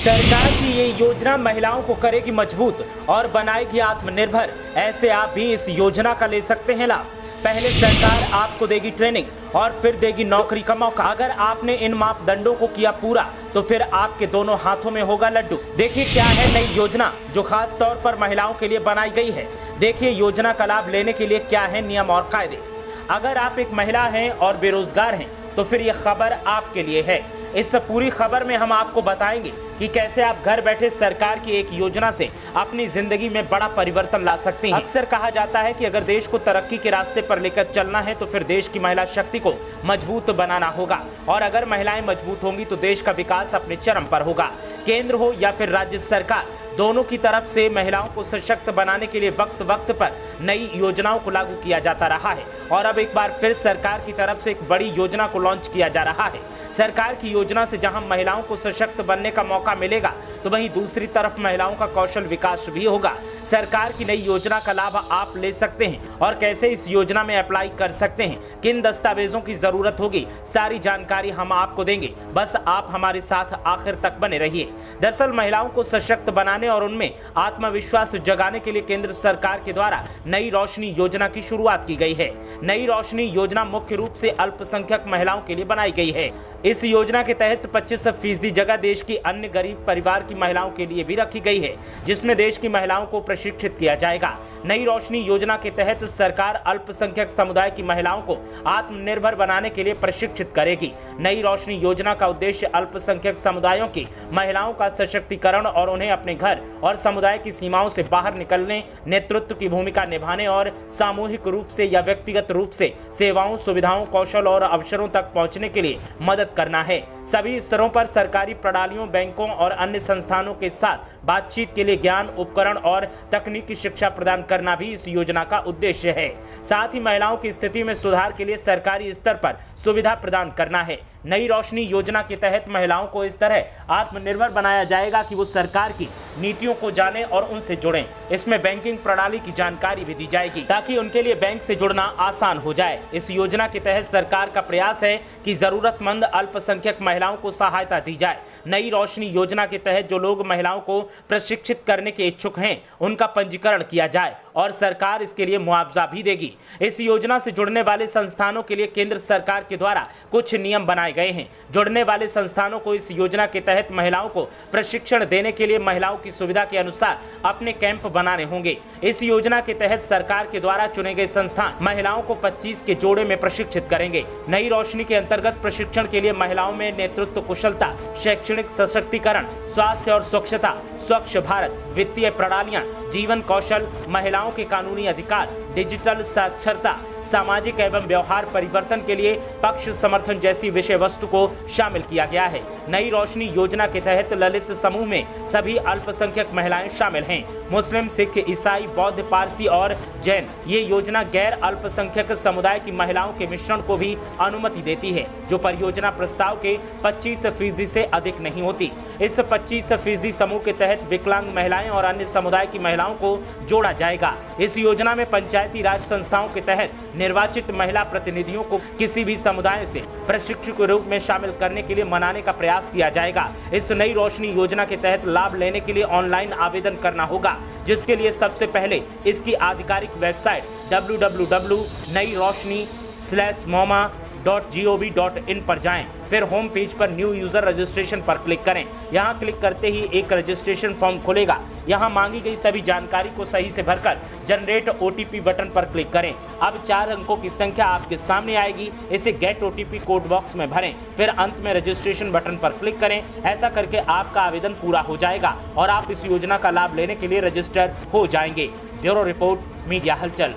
सरकार की ये योजना महिलाओं को करेगी मजबूत और बनाएगी आत्मनिर्भर। ऐसे आप भी इस योजना का ले सकते हैं लाभ। पहले सरकार आपको देगी ट्रेनिंग और फिर देगी नौकरी का मौका। अगर आपने इन मापदंडों को किया पूरा तो फिर आपके दोनों हाथों में होगा लड्डू। देखिए क्या है नई योजना जो खास तौर पर महिलाओं के लिए बनाई गई है। देखिए योजना का लाभ लेने के लिए क्या है नियम और कायदे। अगर आप एक महिला हैं और बेरोजगार हैं तो फिर यह खबर आपके लिए है। इस पूरी खबर में हम आपको बताएंगे कि कैसे आप घर बैठे सरकार की एक योजना से अपनी जिंदगी में बड़ा परिवर्तन ला सकते हैं। अक्सर कहा जाता है कि अगर देश को तरक्की के रास्ते पर लेकर चलना है तो फिर देश की महिला शक्ति को मजबूत बनाना होगा, और अगर महिलाएं मजबूत होंगी तो देश का विकास अपने चरम पर होगा। केंद्र हो या फिर राज्य सरकार, दोनों की तरफ से महिलाओं को सशक्त बनाने के लिए वक्त वक्त पर नई योजनाओं को लागू किया जाता रहा है, और अब एक बार फिर सरकार की तरफ से एक बड़ी योजना को लॉन्च किया जा रहा है। सरकार की योजना से जहां महिलाओं को सशक्त बनने का मौका मिलेगा तो वहीं दूसरी तरफ महिलाओं का कौशल विकास भी होगा। सरकार की नई योजना का लाभ आप ले सकते हैं और कैसे इस योजना में अप्लाई कर सकते हैं, किन दस्तावेजों की जरूरत होगी, सारी जानकारी हम आपको देंगे। बस आप हमारे साथ आखिर तक बने रहिए। दरअसल महिलाओं को सशक्त बनाने और उनमें आत्मविश्वास जगाने के लिए केंद्र सरकार के द्वारा नई रोशनी योजना की शुरुआत की गई है। नई रोशनी योजना मुख्य रूप से अल्पसंख्यक महिलाओं के लिए बनाई गई है। इस योजना के तहत 25% जगह देश की अन्य गरीब परिवार की महिलाओं के लिए भी रखी गई है, जिसमें देश की महिलाओं को प्रशिक्षित किया जाएगा। नई रोशनी योजना के तहत सरकार अल्पसंख्यक समुदाय की महिलाओं को आत्मनिर्भर बनाने के लिए प्रशिक्षित करेगी। नई रोशनी योजना का उद्देश्य अल्पसंख्यक समुदायों की महिलाओं का सशक्तिकरण और उन्हें अपने घर और समुदाय की सीमाओं से बाहर निकलने, नेतृत्व की भूमिका निभाने और सामूहिक रूप से या व्यक्तिगत रूप से सेवाओं, सुविधाओं, कौशल और अवसरों तक पहुंचने के लिए मदद करना है। सभी स्तरों पर सरकारी प्रणालियों, बैंकों और अन्य संस्थानों के साथ बातचीत के लिए ज्ञान, उपकरण और तकनीकी शिक्षा प्रदान करना भी इस योजना का उद्देश्य है। साथ ही महिलाओं की स्थिति में सुधार के लिए सरकारी स्तर पर सुविधा प्रदान करना है। नई रोशनी योजना के तहत महिलाओं को इस तरह आत्मनिर्भर बनाया जाएगा कि वो सरकार की नीतियों को जाने और उनसे जुड़ें। इसमें बैंकिंग प्रणाली की जानकारी भी दी जाएगी ताकि उनके लिए बैंक से जुड़ना आसान हो जाए। इस योजना के तहत सरकार का प्रयास है कि जरूरतमंद अल्पसंख्यक महिलाओं को सहायता दी जाए। नई रोशनी योजना के तहत जो लोग महिलाओं को प्रशिक्षित करने के इच्छुक हैं उनका पंजीकरण किया जाए और सरकार इसके लिए मुआवजा भी देगी। इस योजना से जुड़ने वाले संस्थानों के लिए केंद्र सरकार के द्वारा कुछ नियम बनाए गए हैं। जुड़ने वाले संस्थानों को इस योजना के तहत महिलाओं को प्रशिक्षण देने के लिए महिलाओं की सुविधा के अनुसार अपने कैंप बनाने होंगे। इस योजना के तहत सरकार के द्वारा चुने गए संस्थान महिलाओं को 25 के जोड़े में प्रशिक्षित करेंगे। नई रोशनी के अंतर्गत प्रशिक्षण के लिए महिलाओं में नेतृत्व कुशलता, शैक्षणिक सशक्तिकरण, स्वास्थ्य और स्वच्छता, स्वच्छ भारत, वित्तीय प्रणालियां, जीवन कौशल, महिलाओं के कानूनी अधिकार, डिजिटल साक्षरता, सामाजिक एवं व्यवहार परिवर्तन के लिए पक्ष समर्थन जैसी विषय वस्तु को शामिल किया गया है। नई रोशनी योजना के तहत ललित समूह में सभी अल्पसंख्यक महिलाएं शामिल हैं। मुस्लिम, सिख, ईसाई, बौद्ध, पारसी और जैन। ये योजना गैर अल्पसंख्यक समुदाय की महिलाओं के मिश्रण को भी अनुमति देती है, जो परियोजना प्रस्ताव के 25% से अधिक नहीं होती। इस 25% समूह के तहत विकलांग महिलाएं और अन्य समुदाय की महिलाओं को जोड़ा जाएगा। इस योजना में पंचायती राज संस्थाओं के तहत निर्वाचित महिला प्रतिनिधियों को किसी भी समुदाय से प्रशिक्षु के रूप में शामिल करने के लिए मनाने का प्रयास किया जाएगा। इस नई रोशनी योजना के तहत लाभ लेने के लिए ऑनलाइन आवेदन करना होगा, जिसके लिए सबसे पहले इसकी आधिकारिक वेबसाइट www.nairosni/moma.gov.in पर जाएं। फिर होम पेज पर न्यू यूजर रजिस्ट्रेशन पर क्लिक करें। यहां क्लिक करते ही एक रजिस्ट्रेशन फॉर्म खुलेगा। यहां मांगी गई सभी जानकारी को सही से भरकर जनरेट ओटीपी बटन पर क्लिक करें। अब 4 अंकों की संख्या आपके सामने आएगी। इसे गेट ओटीपी कोड बॉक्स में भरें। फिर अंत में रजिस्ट्रेशन बटन पर क्लिक करें। ऐसा करके आपका आवेदन पूरा हो जाएगा और आप इस योजना का लाभ लेने के लिए रजिस्टर हो जाएंगे। ब्यूरो रिपोर्ट, मीडिया हलचल।